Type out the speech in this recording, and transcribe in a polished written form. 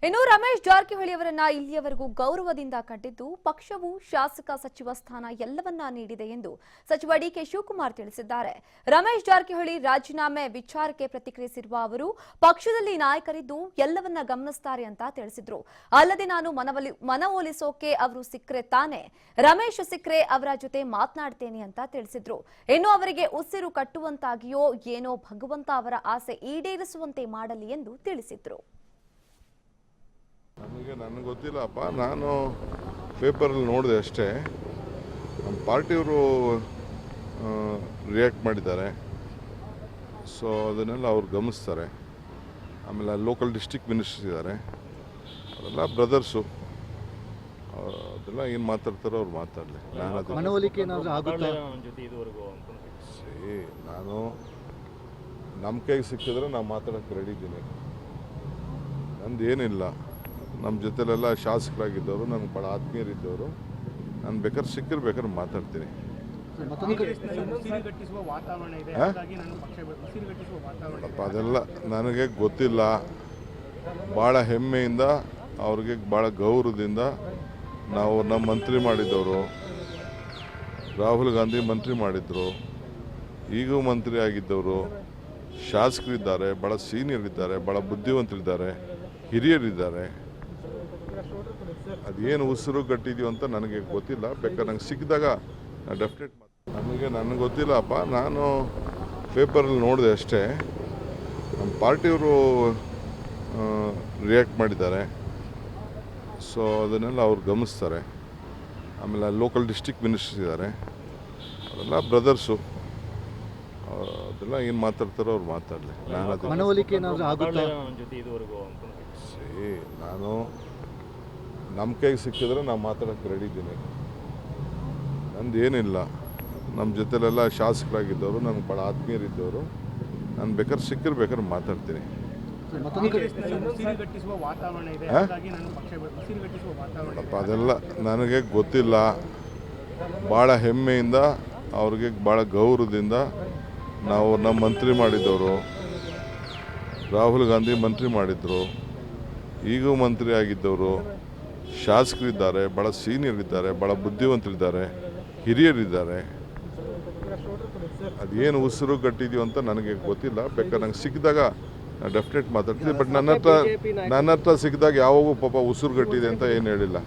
ಇನ್ನು ರಮೇಶ್ ಜಾರಕಿಹೊಳಿ ಅವರನ್ನ ಇಲ್ಲಿಯವರೆಗೂ ಗೌರವದಿಂದ ಕಂಡಿದ್ದು ಪಕ್ಷವು ಶಾಸಕ ಸಚಿವ ಸ್ಥಾನ ಎಲ್ಲವನ್ನ ನೀಡಿದೆ ಎಂದು ಸಚಿವ ಡಿಕೆ ಶಿವಕುಮಾರ್ ತಿಳಿಸಿದ್ದಾರೆ. ರಮೇಶ್ ಜಾರಕಿಹೊಳಿ ರಾಜೀನಾಮೆ ವಿಚಾರಕ್ಕೆ ಪ್ರತಿಕ್ರಿಯಿಸಿರುವ ಅವರು ಪಕ್ಷದಲ್ಲಿ ನಾಯಕರಿದ್ದು ಎಲ್ಲವನ್ನ ಗಮನಿಸುತ್ತಾರೆ ಅಂತ ತಿಳಿಸಿದ್ರು. ಅಲ್ಲದೆ ನಾನು ಮನವೊಲಿಸೋಕೆ ಅವರು ಸಿಕ್ಕರೆ ತಾನೆ ರಮೇಶ್ ಸಿಕ್ಕರೆ ಅವರ ಜೊತೆ ಮಾತನಾಡ್ತೇನೆ ಅಂತ ತಿಳಿಸಿದ್ರು. ಇನ್ನು ಅವರಿಗೆ ಉಸಿರು ಕಟ್ಟುವಂತಾಗಿಯೋ ಏನೋ ಭಗವಂತ ಅವರ ಆಸೆ ಈಡೇರಿಸುವಂತೆ ಮಾಡಲಿ ಎಂದು ತಿಳಿಸಿದ್ರು. ನನಗೆ ಗೊತ್ತಿಲ್ಲಪ್ಪ, ನಾನು ಪೇಪರಲ್ಲಿ ನೋಡಿದೆ ಅಷ್ಟೇ. ನಮ್ಮ ಪಾರ್ಟಿಯವರು ರಿಯಾಕ್ಟ್ ಮಾಡಿದ್ದಾರೆ, ಸೊ ಅದನ್ನೆಲ್ಲ ಅವ್ರು ಗಮನಿಸ್ತಾರೆ. ಆಮೇಲೆ ಲೋಕಲ್ ಡಿಸ್ಟ್ರಿಕ್ಟ್ ಮಿನಿಸ್ಟರ್ಸ್ ಇದ್ದಾರೆ, ಅವರೆಲ್ಲ ಬ್ರದರ್ಸು, ಅದೆಲ್ಲ ಏನು ಮಾತಾಡ್ತಾರೋ ಅವ್ರು ಮಾತಾಡಲಿ. ನಾನು ನಮ್ಮ ಕೈಗೆ ಸಿಕ್ಕಿದ್ರೆ ನಾನು ಮಾತಾಡೋಕ್ಕೆ ರೆಡಿ ಇದ್ದೀನಿ. ನಂದು ಏನಿಲ್ಲ, ನಮ್ಮ ಜೊತೆಲೆಲ್ಲ ಶಾಸಕರಾಗಿದ್ದವರು, ನನಗೆ ಭಾಳ ಆತ್ಮೀಯರಿದ್ದವರು, ನಾನು ಬೇಕಾದ್ರೆ ಸಿಕ್ಕಿರ್ಬೇಕಾದ್ರೆ ಮಾತಾಡ್ತೀನಿ. ಅದೆಲ್ಲ ನನಗೆ ಗೊತ್ತಿಲ್ಲ. ಭಾಳ ಹೆಮ್ಮೆಯಿಂದ, ಅವ್ರಿಗೆ ಭಾಳ ಗೌರವದಿಂದ ನಾವು ನಮ್ಮ ಮಂತ್ರಿ ಮಾಡಿದ್ದವರು. ರಾಹುಲ್ ಗಾಂಧಿ ಮಂತ್ರಿ ಮಾಡಿದ್ರು, ಈಗೂ ಮಂತ್ರಿ ಆಗಿದ್ದವರು, ಶಾಸಕರಿದ್ದಾರೆ, ಭಾಳ ಸೀನಿಯರ್ ಇದ್ದಾರೆ, ಭಾಳ ಬುದ್ಧಿವಂತರಿದ್ದಾರೆ, ಹಿರಿಯರಿದ್ದಾರೆ. ಅದೇನು ಉಸಿರು ಗಟ್ಟಿದೆಯೋ ಅಂತ ನನಗೆ ಗೊತ್ತಿಲ್ಲ. ಬೇಕಾದ್ರೆ ನಂಗೆ ಸಿಕ್ಕಿದಾಗ ಡೆಫಿನೆಟ್ ನನಗೆ ಗೊತ್ತಿಲ್ಲಪ್ಪ, ನಾನು ಪೇಪರಲ್ಲಿ ನೋಡಿದೆ ಅಷ್ಟೇ. ನಮ್ಮ ಪಾರ್ಟಿಯವರು ರಿಯಾಕ್ಟ್ ಮಾಡಿದ್ದಾರೆ, ಸೊ ಅದನ್ನೆಲ್ಲ ಅವ್ರು ಗಮನಿಸ್ತಾರೆ. ಆಮೇಲೆ ಲೋಕಲ್ ಡಿಸ್ಟ್ರಿಕ್ಟ್ ಮಿನಿಸ್ಟರ್ಸ್ ಇದ್ದಾರೆ, ಅವರೆಲ್ಲ ಬ್ರದರ್ಸು, ಅದೆಲ್ಲ ಏನು ಮಾತಾಡ್ತಾರೋ ಅವ್ರು ಮಾತಾಡಲಿ. ನಾನು ನಮ್ಮ ಕೈಗೆ ಸಿಕ್ಕಿದ್ರೆ ನಾನು ಮಾತಾಡೋಕ್ಕೆ ರೆಡಿ ಇದ್ದೀನಿ. ನಂದು ಏನಿಲ್ಲ, ನಮ್ಮ ಜೊತೆಲೆಲ್ಲ ಶಾಸಕರಾಗಿದ್ದವರು, ನನಗೆ ಭಾಳ ಆತ್ಮೀಯರಿದ್ದವರು, ನಾನು ಬೇಕಾದ್ರೆ ಸಿಕ್ಕಿರ್ಬೇಕಾದ್ರೆ ಮಾತಾಡ್ತೀನಿ. ಅದೆಲ್ಲ ನನಗೆ ಗೊತ್ತಿಲ್ಲ. ಭಾಳ ಹೆಮ್ಮೆಯಿಂದ, ಅವ್ರಿಗೆ ಭಾಳ ಗೌರವದಿಂದ ನಾವು ನಮ್ಮ ಮಂತ್ರಿ ಮಾಡಿದ್ದವರು. ರಾಹುಲ್ ಗಾಂಧಿ ಮಂತ್ರಿ ಮಾಡಿದ್ರು, ಈಗೂ ಮಂತ್ರಿ ಆಗಿದ್ದವರು, ಶಾಸಕರಿದ್ದಾರೆ, ಭಾಳ ಸೀನಿಯರ್ ಇದ್ದಾರೆ, ಭಾಳ ಬುದ್ಧಿವಂತರಿದ್ದಾರೆ, ಹಿರಿಯರಿದ್ದಾರೆ. ಅದೇನು ಉಸಿರು ಗಟ್ಟಿದೆಯೋ ಅಂತ ನನಗೆ ಗೊತ್ತಿಲ್ಲ. ಬೇಕಾದ್ರೆ ನಂಗೆ ಸಿಕ್ಕಿದಾಗ ಡೆಫಿನೆಟ್ ಮಾತಾಡ್ತೀನಿ. ಬಟ್ ನನ್ನ ಹತ್ರ ಸಿಕ್ಕಿದಾಗ ಯಾವಾಗೂ ಪಾಪ ಉಸಿರು ಗಟ್ಟಿದೆ ಅಂತ ಏನು ಹೇಳಿಲ್ಲ.